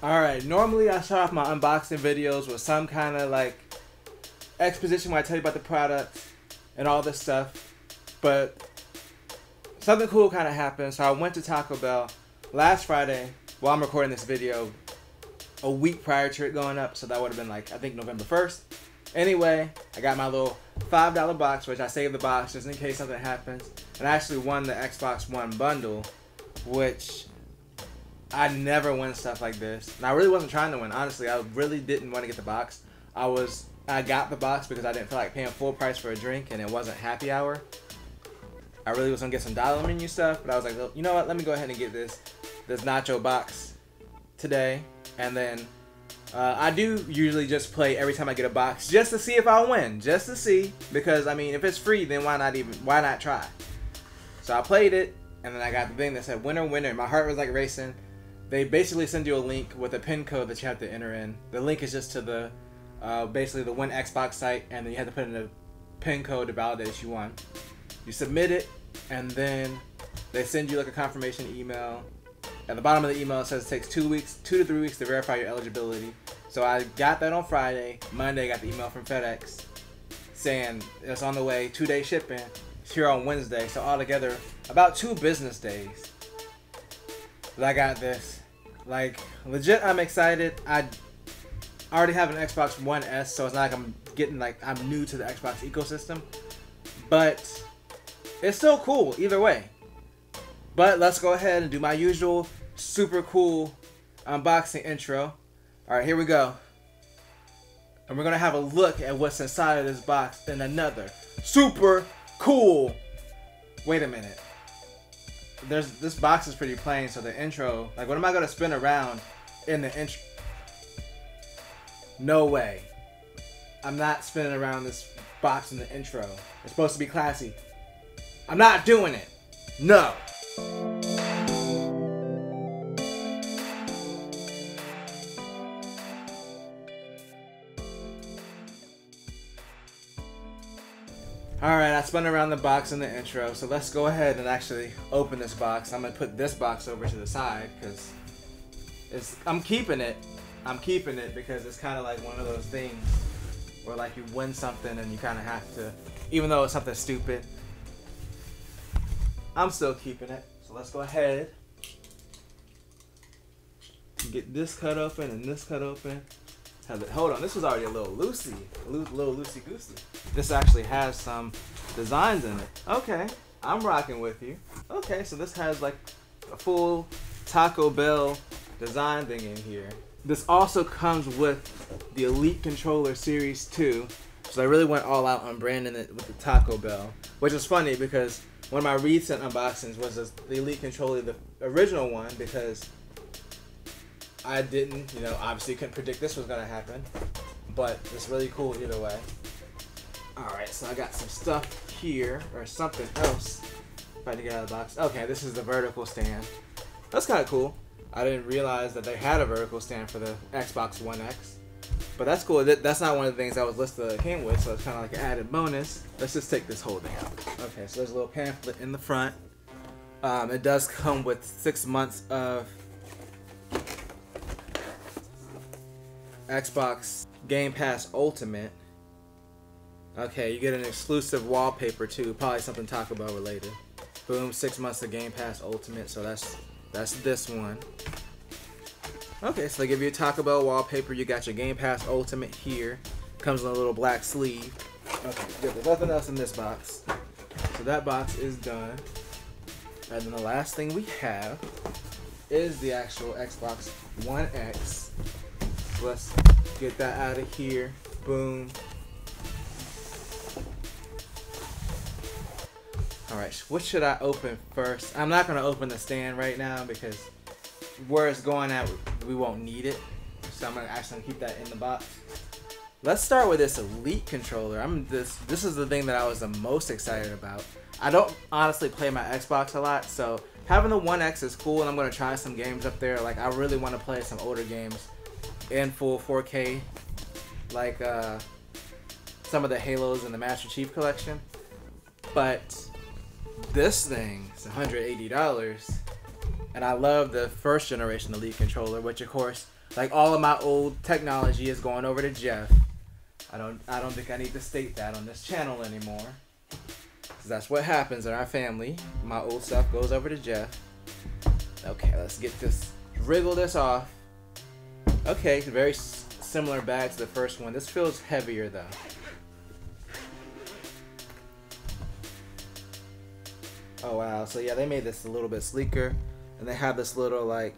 Alright, normally I start off my unboxing videos with some kind of like exposition where I tell you about the product and all this stuff, but something cool kind of happened. So I went to Taco Bell last Friday while I'm recording this video, a week prior to it going up, so that would have been like, I think November 1st. Anyway, I got my little $5 box, which I saved the box just in case something happens, and I actually won the Xbox One bundle, which I never win stuff like this. And I really wasn't trying to win, honestly. I really didn't want to get the box. I got the box because I didn't feel like paying full price for a drink and it wasn't happy hour. I really was gonna get some dollar menu stuff, but I was like, you know what, let me go ahead and get this nacho box today. And then I do usually just play every time I get a box just to see if I win, just to see, because I mean, if it's free, then why not try? So I played it, and then I got the thing that said winner, winner. My heart was like racing. They basically send you a link with a pin code that you have to enter in. The link is just to the basically the Win Xbox site, and then you have to put in a pin code to validate that you won. You submit it, and then they send you like a confirmation email. At the bottom of the email it says it takes 2 to 3 weeks to verify your eligibility. So I got that on Friday. Monday I got the email from FedEx saying it's on the way, 2-day shipping. It's here on Wednesday. So altogether about 2 business days that I got this. Like, legit, I'm excited. I already have an Xbox One S, so it's not like I'm new to the Xbox ecosystem. But it's still cool either way. But let's go ahead and do my usual super cool unboxing intro. Alright, here we go. And we're going to have a look at what's inside of this box in another super cool. Wait a minute. This box is pretty plain, so the intro, like, what am I going to spin around in the intro? No way. I'm not spinning around this box in the intro. It's supposed to be classy. I'm not doing it. No. Alright, I spun around the box in the intro, so let's go ahead and actually open this box. I'm going to put this box over to the side because I'm keeping it. I'm keeping it because it's kind of like one of those things where like you win something and you kind of have to, even though it's something stupid, I'm still keeping it. So let's go ahead and get this cut open and this cut open. Hold on, this was already a little loosey-goosey. This actually has some designs in it. Okay, I'm rocking with you. Okay, so this has like a full Taco Bell design thing in here. This also comes with the Elite Controller Series 2. So I really went all out on branding it with the Taco Bell. Which is funny because one of my recent unboxings was the Elite Controller, the original one, because I didn't, obviously couldn't predict this was gonna happen, but it's really cool either way. Alright, so I got some stuff here, or something else, if I had to get out of the box. Okay, this is the vertical stand. That's kind of cool. I didn't realize that they had a vertical stand for the Xbox One X, but that's cool. That's not one of the things that was listed that it came with, so it's kind of like an added bonus. Let's just take this whole thing out. Okay, so there's a little pamphlet in the front. It does come with 6 months of Xbox Game Pass Ultimate. Okay, you get an exclusive wallpaper too, probably something Taco Bell related. Boom, 6 months of Game Pass Ultimate, so that's this one. Okay, so they give you a Taco Bell wallpaper. You got your Game Pass Ultimate here. Comes in a little black sleeve. Okay, good. There's nothing else in this box. So that box is done. And then the last thing we have is the actual Xbox One X. Let's get that out of here. Boom. Alright, what should I open first? I'm not going to open the stand right now because where it's going at, we won't need it. So I'm going to actually keep that in the box. Let's start with this Elite controller. This is the thing that I was the most excited about. I don't honestly play my Xbox a lot, so having the One X is cool, and I'm going to try some games up there. Like, I really want to play some older games in full 4K, like some of the Halos in the Master Chief Collection. But this thing is $180, and I love the first generation Elite controller, which of course Like all of my old technology is going over to Jeff. I don't think I need to state that on this channel anymore. So that's what happens in our family. My old stuff goes over to Jeff. Okay, let's get this, wriggle this off. Okay, very similar bag to the first one. This feels heavier though. Oh wow, so yeah, they made this a little bit sleeker. And they have this little like,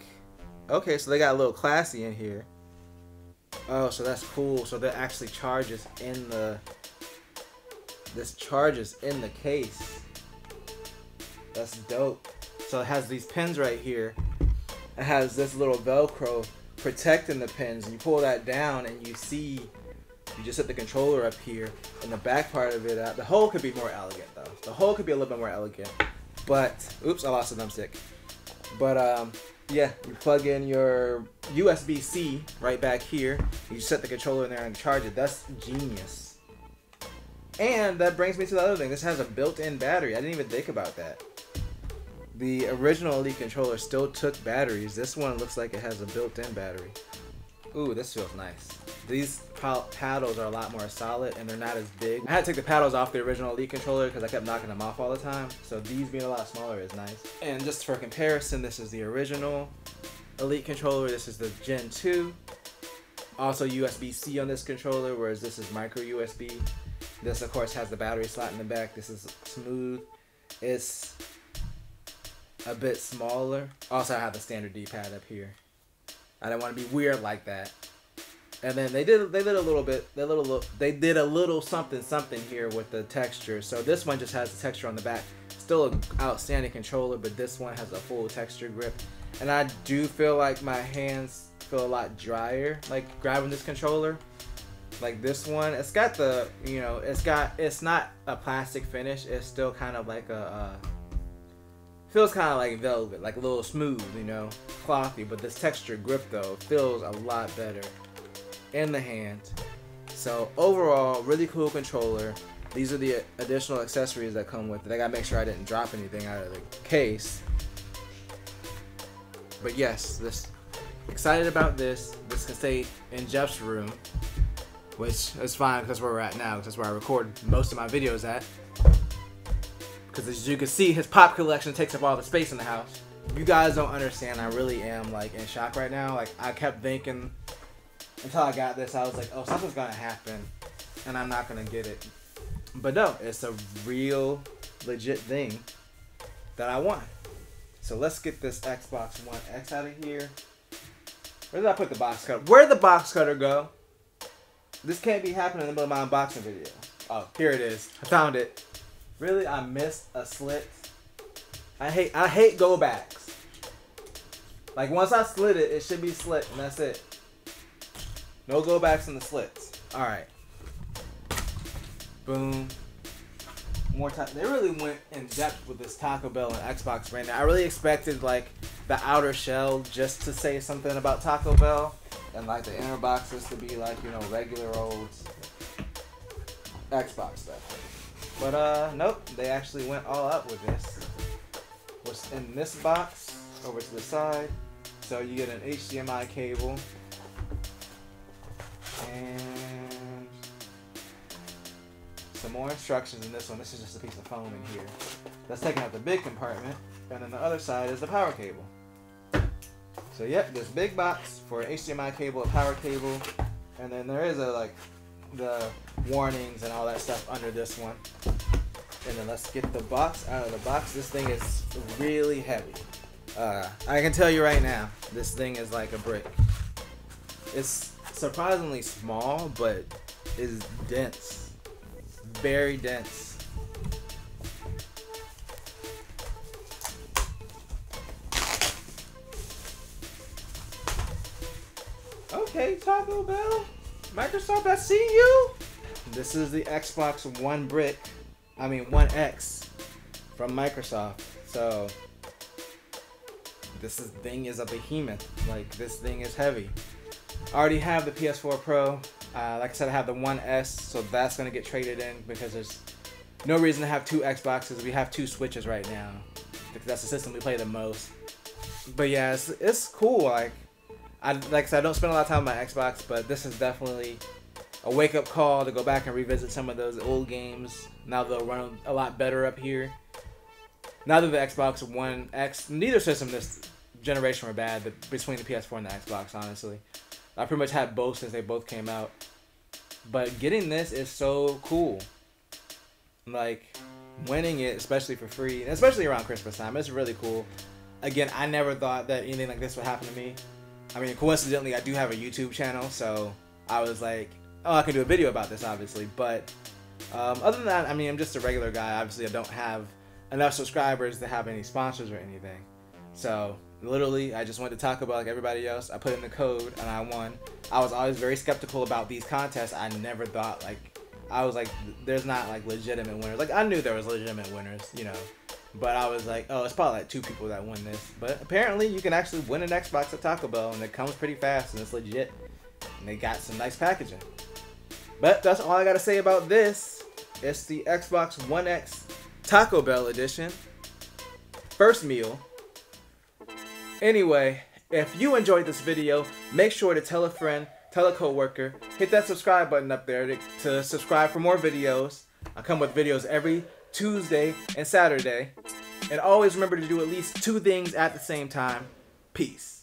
okay, so they got a little classy in here. Oh, so that's cool. So that actually charges in the, this charges in the case. That's dope. So it has these pins right here. It has this little Velcro protecting the pins. And you pull that down and you see, you just hit the controller up here. And the back part of it, the hole could be more elegant though. The hole could be a little bit more elegant. But, oops, I lost a thumbstick. But yeah, you plug in your USB-C right back here. You set the controller in there and charge it. That's genius. And that brings me to the other thing. This has a built-in battery. I didn't even think about that. The original Elite controller still took batteries. This one looks like it has a built-in battery. Ooh, this feels nice. These paddles are a lot more solid and they're not as big. I had to take the paddles off the original Elite controller because I kept knocking them off all the time. So these being a lot smaller is nice. And just for comparison, this is the original Elite controller. This is the Gen 2. Also USB-C on this controller, whereas this is micro USB. This of course has the battery slot in the back. This is smooth. It's a bit smaller. Also I have the standard D-pad up here. I didn't want to be weird like that. And then they did a little something here with the texture. So this one just has the texture on the back. Still an outstanding controller, but this one has a full texture grip. And I do feel like my hands feel a lot drier, like grabbing this controller. Like this one, it's got the, you know, it's not a plastic finish. It's still kind of like feels kind of like velvet, like a little smooth, you know, clothy. But this texture grip though feels a lot better in the hand. So overall, really cool controller. These are the additional accessories that come with it. I gotta make sure I didn't drop anything out of the case. But yes, excited about this. This can stay in Jeff's room, which is fine because that's where we're at now. That's where I record most of my videos at. Because as you can see, his pop collection takes up all the space in the house. You guys don't understand. I really am like in shock right now. Like I kept thinking until I got this, I was like, oh, something's gonna happen and I'm not gonna get it. But no, it's a real legit thing that I want. So let's get this Xbox One X out of here. Where did I put the box cutter? Where'd the box cutter go? This can't be happening in the middle of my unboxing video. Oh, here it is. I found it. Really? I missed a slit. I hate go backs. Like once I slit it, it should be slit and that's it. No go backs in the slits. Alright. Boom. More time. They really went in depth with this Taco Bell and Xbox brand. I really expected like the outer shell just to say something about Taco Bell and like the inner boxes to be like, you know, regular old Xbox stuff. But nope, they actually went all out with this. What's in this box over to the side. So you get an HDMI cable and some more instructions in this one. This is just a piece of foam in here. That's taking out the big compartment. And then the other side is the power cable. So yep, this big box for an HDMI cable, a power cable, and then there is the warnings and all that stuff under this one. And then let's get the box out of the box. This thing is really heavy. I can tell you right now, this thing is like a brick. It's surprisingly small, but is dense. Very dense. Okay, Taco Bell, Microsoft, I see you. This is the Xbox One brick. I mean, One X from Microsoft. So this thing is a behemoth. Like, this thing is heavy. I already have the PS4 Pro. Like I said, I have the One S, so that's gonna get traded in because there's no reason to have two Xboxes. We have two Switches right now because that's the system we play the most. But yeah, it's cool. Like, like I said, I don't spend a lot of time on my Xbox, but this is definitely a wake-up call to go back and revisit some of those old games. Now they'll run a lot better up here. Now that the Xbox One X, neither system this generation were bad, but between the PS4 and the Xbox, honestly. I pretty much had both since they both came out. But getting this is so cool. Like, winning it, especially for free, and especially around Christmas time, it's really cool. Again, I never thought that anything like this would happen to me. I mean, coincidentally, I do have a YouTube channel, so I was like, oh, I can do a video about this, obviously. But other than that, I mean, I'm just a regular guy. Obviously, I don't have enough subscribers to have any sponsors or anything. So, literally, I just went to Taco Bell like everybody else. I put in the code, and I won. I was always very skeptical about these contests. I never thought, like, I was like, there's not, like, legitimate winners. Like, I knew there was legitimate winners, you know. But I was like, oh, it's probably like 2 people that win this. But apparently, you can actually win an Xbox at Taco Bell, and it comes pretty fast, and it's legit. And they got some nice packaging. But that's all I got to say about this. It's the Xbox One X Taco Bell edition. First meal. Anyway, if you enjoyed this video, make sure to tell a friend, tell a coworker, hit that subscribe button up there to subscribe for more videos. I come with videos every Tuesday and Saturday. And always remember to do at least 2 things at the same time. Peace.